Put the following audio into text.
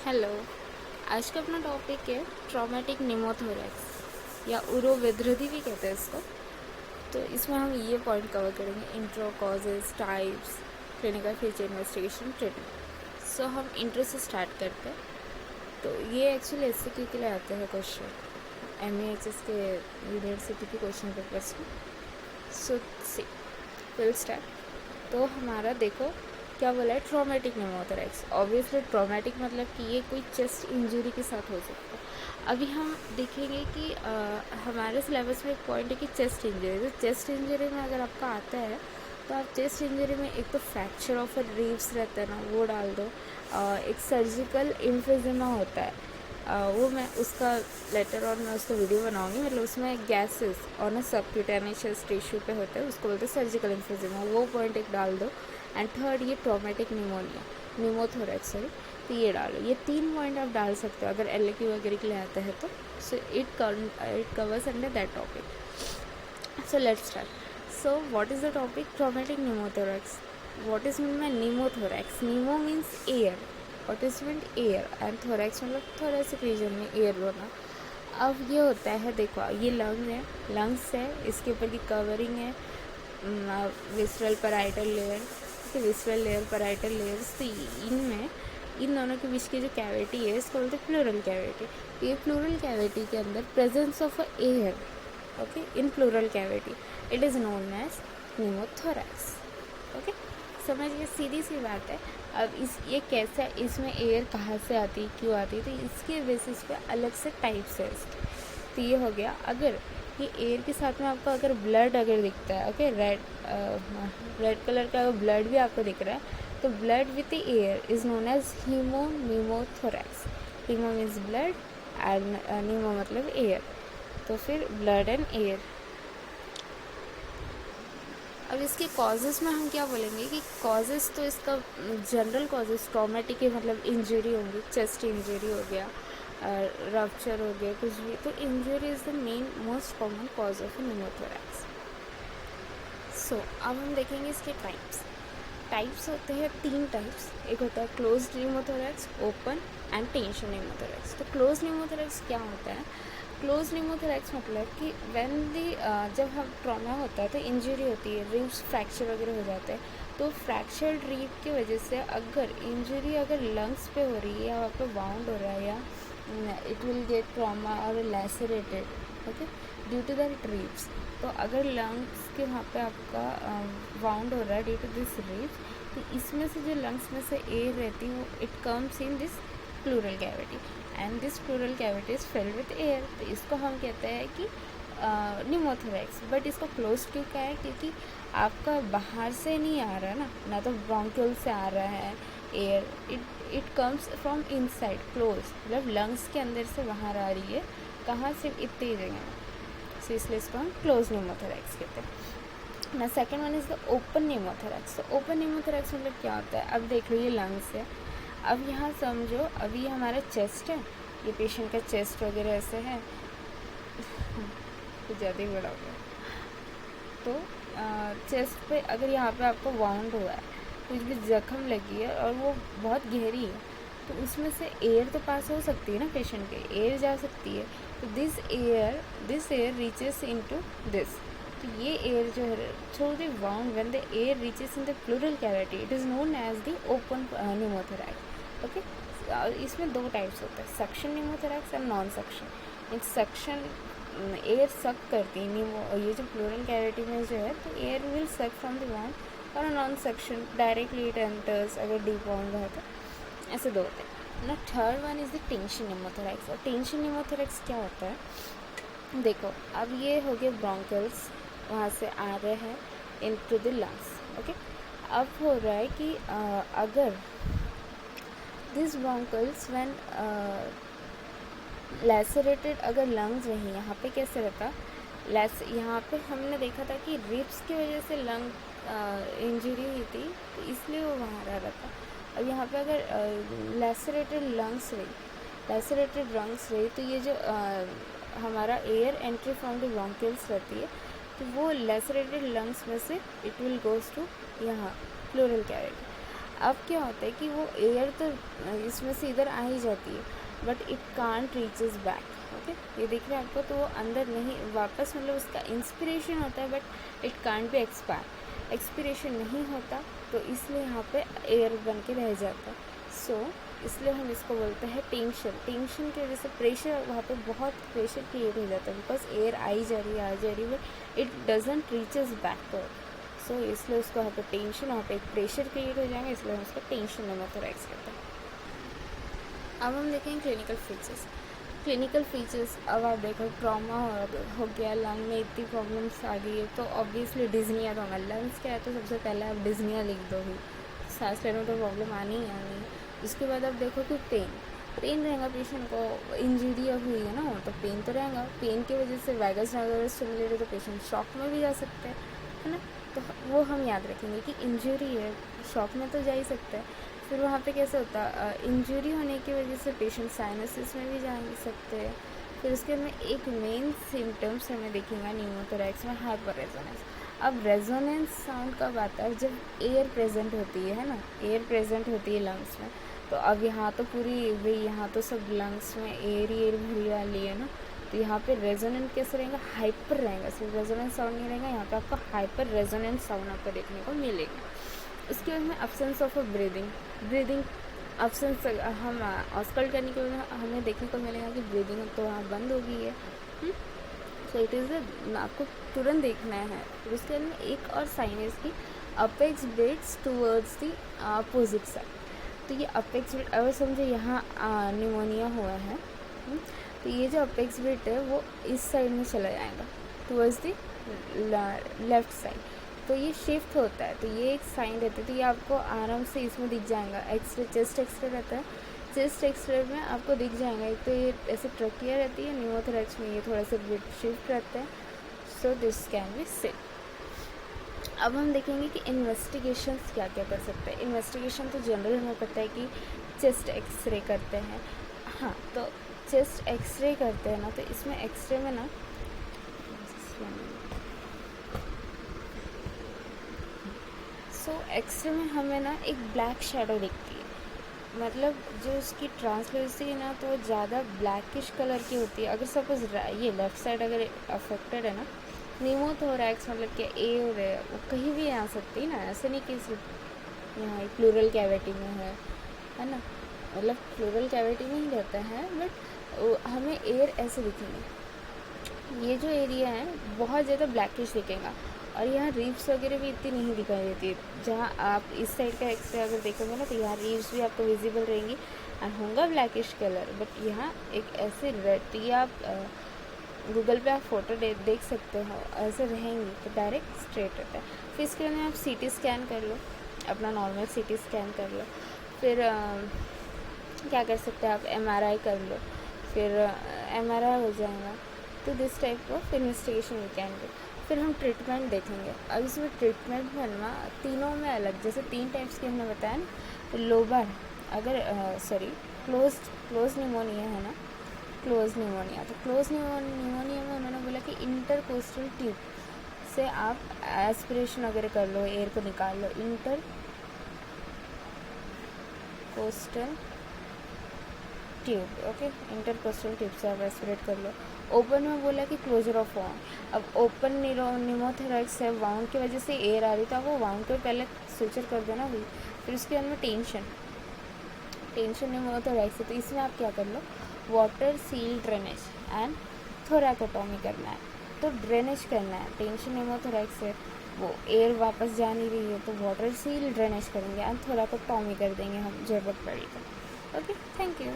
Hello. आज का अपना टॉपिक है ट्रॉमेटिक निमोथोरेक्स या उरोविद्रधि भी कहते हैं इसको। तो इसमें हम ये पॉइंट कवर करेंगे: intro, causes, types, clinical feature, investigation, treatment. So हम इंट्रो से स्टार्ट करते हैं। तो ये एक्चुअली एससीक्यू के लिए आते हैं क्वेश्चन, एमईएचएस के यूनिवर्सिटी के क्वेश्चन पेपर्स में। सो सी विल स्टार्ट। तो हमारा देखो क्या बोला है, ट्रॉमेटिक निमोथोरेक्स। ऑब्वियसली ट्रॉमेटिक मतलब कि ये कोई चेस्ट इंजरी के साथ हो सकता है। अभी हम देखेंगे कि हमारे सिलेबस में एक पॉइंट है कि चेस्ट इंजरी। तो चेस्ट इंजरी में अगर आपका आता है तो आप चेस्ट इंजरी में एक तो फ्रैक्चर ऑफ रिब्स रहता है ना, वो डाल दो। एक सर्जिकल इम्फिजिमा होता है, वो मैं उसका लेटर और मैं उसका वीडियो बनाऊंगी। मतलब उसमें गैसेस और ना सबक्यूटेनियस टिश्यू पे होता है, उसको बोलते हैं सर्जिकल इम्फिजिमा। वो पॉइंट एक डाल दो। एंड थर्ड ये ट्रॉमेटिक निमोनिया, निमोथोरेक्स सॉरी, तो ये डालो। ये 3 पॉइंट आप डाल सकते हो अगर एलक्यू वगैरह के लिए आता है तो। So it covers under that topic. So let's start. So what is the topic? Traumatic pneumothorax. What is mean by pneumothorax? Pneumo means air, what is mean air, and thorax मतलब थोरेसिक रीजन में air होना। अब ये होता है, देखो ये lung है, लंग्स है, इसके ऊपर की कवरिंग है visceral parietal layer, visceral layer, parietal layers. तो इनमें इन दोनों के बीच की जो कैविटी है इसको बोलते हैं प्लूरल कैविटी। तो ये प्लूरल कैविटी के अंदर presence of air, okay, in pleural cavity, it is known as pneumothorax. Okay, समझ गए, सीधी सी बात है। अब ये कैसा, इसमें एयर कहाँ से आती, क्यों आती, तो इसके बेसिस पे अलग से टाइप्स है इसके। तो ये हो गया, अगर ये एयर के साथ में आपको अगर ब्लड अगर दिखता है, ओके, रेड कलर का ब्लड भी आपको दिख रहा है, तो blood with air is known as hemopneumothorax. Hemo means blood and pneumo मतलब एयर, तो फिर ब्लड एंड एयर। अब इसके कॉजेज़ में हम क्या बोलेंगे कि कॉजेज़ तो इसका जनरल कॉजेज़ ट्रॉमेटिक के मतलब इंजरी होंगी, चेस्ट इंजरी हो गया, रप्चर हो गया, कुछ भी। तो injury is the main most common cause of pneumothorax. So अब हम देखेंगे इसके टाइप्स होते हैं 3 टाइप्स। एक होता है क्लोज निमोथोरेक्स, ओपन एंड टेंशन निमोथोरेक्स। तो क्लोज निमोथोरेक्स क्या होता है? क्लोज निमोथोरेक्स मतलब कि व्हेन दी जब हम ट्रॉमा होता है तो इंजरी होती है, रिब्स फ्रैक्चर वगैरह हो जाते हैं। तो फ्रैक्चर्ड रिब की वजह से अगर इंजरी अगर लंग्स पे हो रही है या वहाँ पे वाउंड हो रहा है या इट विल गेट ट्रॉमा और lacerated, okay, due to that ribs. तो अगर लंग्स के वहाँ पे आपका वाउंड हो रहा है ड्यू टू दिस रिब्स, तो इसमें से जो लंग्स में से एयर रहती है वो it comes in this pleural cavity and this pleural cavity is filled with air. तो इसको हम कहते हैं कि निमोथोरेक्स। बट इसको क्लोज क्यों क्या है? क्योंकि आपका बाहर से नहीं आ रहा ना तो ब्रोंकियल से आ रहा है air, it comes from inside, close मतलब लंग्स के अंदर से बाहर आ रही है। कहाँ? सिर्फ इतनी जगह में। सो इसलिए इसको हम क्लोज निमोथोरेक्स कहते हैं ना। Second one is the open pneumothorax. तो ओपन निमोथोरेक्स मतलब क्या होता है? अब देख लो ये लंग्स है, अब यहाँ समझो अभी हमारा चेस्ट है, ये पेशेंट का चेस्ट वगैरह ऐसे है, कुछ ज़्यादा ही बड़ा हो गया। तो चेस्ट पे अगर यहाँ पे आपको वाउंड हुआ है, कुछ भी जख्म लगी है और वो बहुत गहरी है, तो उसमें से एयर तो पास हो सकती है ना, पेशेंट के एयर जा सकती है। तो this air reaches into this. तो ये एयर जो है through the wound, when the air reaches in the pleural cavity, it is known as the open pneumothorax. Okay, इसमें 2 टाइप्स होते हैं, suction pneumothorax and non suction. एक suction air suck करती है, ये जो प्लूरल कैविटी में जो है, तो air will suck from the wound. और non suction directly it enters अगर डीप वाउंड है तो। ऐसे 2 होते हैं ना। Third one is the tension pneumothorax. और टेंशन निमोथोरेक्स क्या होता है? देखो अब ये हो गए ब्रोंकल्स, वहाँ से आ रहे हैं इनटू द लंग्स, ओके। अब हो रहा है कि अगर दिस ब्रोंकल्स व्हेन लैसरेटेड, अगर लंग्स नहीं, यहाँ पे कैसे रहता, यहाँ पे हमने देखा था कि रिब्स की वजह से लंग इंजरी हुई थी, तो इसलिए वो वहाँ रह रहा था। अब यहाँ पे अगर लैसरेटेड लंग्स रही, तो ये जो हमारा air entry from the bronchioles रहती है, तो वो लैसरेटेड लंग्स में से इट विल गोज टू यहाँ प्लूरल कैविटी। अब क्या होता है कि वो एयर तो इसमें से इधर आ ही जाती है, but it can't reaches back. Okay, ये दिख रहा है आपको, तो वो अंदर नहीं वापस, मतलब उसका इंस्पिरेशन होता है but it can't be expiration नहीं होता, तो इसलिए यहाँ पे एयर बन के रह जाता है। सो इसलिए हम इसको बोलते हैं टेंशन। टेंशन की वजह से प्रेशर, वहाँ पे बहुत प्रेशर क्रिएट हो जाता है, बिकॉज एयर आ जा रही है but it doesn't reaches backward. So इसलिए उसको वहाँ पे टेंशन, वहाँ पे एक प्रेशर क्रिएट हो जाएगा, इसलिए हम उसको टेंशन निमोथोरैक्स कहते हैं। अब हम देखेंगे क्लिनिकल फीचर्स। क्लिनिकल फीचर्स, अब आप देखो ट्रॉमा हो गया, लंग में इतनी प्रॉब्लम्स आ गई है, तो ऑब्वियसली डिजनिया तो होगा। लंग्स क्या है, तो सबसे पहले आप डिजनिया लिख दो ही, सांस लेने में तो प्रॉब्लम आनी ही आनी है। उसके बाद आप देखो कि पेन रहेगा, पेशेंट को इंजरी हुई है ना, तो पेन तो रहेगा। पेन की वजह से वैगस वगैरह स्टिमुलेटेड, तो पेशेंट शॉक में भी जा सकते हैं, है ना। तो वो हम याद रखेंगे कि इंजरी है, शॉक में तो जा ही सकता है। फिर वहाँ पे कैसे होता है, इंजरी होने की वजह से पेशेंट साइनसिस में भी जा सकते हैं। फिर उसके में एक मेन सिम्टम्स हमें देखेंगे निमोथोरैक्स में, हाइपर रेजोनेंस। अब रेजोनेंस साउंड कब आता है, जब एयर प्रेजेंट होती है ना, एयर प्रेजेंट होती है लंग्स में। तो अब यहाँ तो पूरी भाई, यहाँ तो सब लंग्स में एयर भरी वाली है ना, तो यहाँ पे रेजोनेंट कैसे रहेगा, हाइपर रहेगा। सिर्फ रेजोनेंस साउंड नहीं रहेगा, यहाँ पे आपको हाइपर रेजोनेंस साउंड आपको देखने को मिलेगा। उसके बाद में absence of a breathing absence, हम ऑस्कल्ट करने के बाद हमें देखने को मिलेगा कि ब्रीदिंग तो वहाँ बंद हो गई है। सो इट इज़ आपको तुरंत देखना है। फिर उसके बाद में एक और साइन है इसकी, apex breads towards the opposite side. तो ये अपेक्स ब्रेड, अगर समझो यहाँ निमोनिया हुआ है, तो ये जो अपेक्स ब्रेड है वो इस साइड में चला जाएगा, टूवर्ड्स द लेफ्ट साइड। तो ये शिफ्ट होता है, तो ये एक साइन रहता है, तो ये आपको आराम से इसमें दिख जाएगा। एक्सरे, चेस्ट एक्सरे रहता है, चेस्ट एक्सरे में आपको दिख जाएगा। एक तो ये ऐसे ट्रकिया रहती है, निमोथोरैक्स में ये थोड़ा सा शिफ्ट रहता है। So this can be said. अब हम देखेंगे कि इन्वेस्टिगेशंस क्या क्या कर सकते हैं। इन्वेस्टिगेशन तो जनरल हमें पता है कि चेस्ट एक्सरे करते हैं, हाँ, तो चेस्ट एक्सरे करते हैं ना, तो इसमें एक्सरे में ना एक्सरे में हमें ना एक ब्लैक शेडो दिखती है, मतलब जो उसकी ट्रांसलेंसी है ना, तो वो ज़्यादा ब्लैकिश कलर की होती है। अगर सपोज ये लेफ़्ट साइड अगर अफेक्टेड है ना, निमोथोरैक्स मतलब क्या एयर है, वो कहीं भी आ सकती है ना, ऐसे नहीं कि सिर्फ यहाँ प्लूरल कैविटी में है ना, मतलब प्लूरल कैविटी में ही रहता है, बट हमें एयर ऐसे दिखेंगे। ये जो एरिया है बहुत ज़्यादा ब्लैकिश दिखेगा, और यहाँ रीव्स वगैरह भी इतनी नहीं दिखाई देती है। जहाँ आप इस साइड का एक्सरे अगर देखोगे ना, तो यहाँ रीव्स भी आपको विजिबल रहेंगी एंड होगा ब्लैकिश कलर, बट यहाँ एक ऐसे रहती है, आप गूगल पे आप फ़ोटो देख सकते हो, ऐसे रहेंगी तो डायरेक्ट स्ट्रेट रहता है। फिर इसके लिए आप CT स्कैन कर लो, अपना नॉर्मल CT स्कैन कर लो। फिर क्या कर सकते हैं आप, MRI कर लो, फिर MRI हो जाएगा। तो this type of investigation we can do. फिर हम ट्रीटमेंट देखेंगे। अब इसमें ट्रीटमेंट में ना तीनों में अलग, जैसे 3 टाइप्स के हमने बताया ना, तो लोबर अगर क्लोज निमोनिया है ना, क्लोज निमोनिया, तो क्लोज निमोनिया में उन्होंने बोला कि इंटरकोस्टल ट्यूब से आप एस्पिरेशन वगैरह कर लो, एयर को निकाल लो, intercostal tube, okay, intercostal tube से आप एस्पिरेट कर लो। ओपन में बोला कि क्लोजर ऑफ वाउंड। अब ओपन निमोथोरैक्स है, वाउंड की वजह से एयर आ रही, तो आप वो वाउंड को पहले सुचर कर देना भी। फिर उसके बाद में टेंशन निमोथोरैक्स है, तो इसमें आप क्या कर लो, water seal drainage and thoracotomy करना है। तो ड्रेनेज करना है, टेंशन निमोथोरैक्स है, वो एयर वापस जा नहीं रही है, तो वाटर सील ड्रेनेज करेंगे एंड थोरैकोटॉमी कर देंगे हम जरूरत पड़ी तो। Okay, thank you.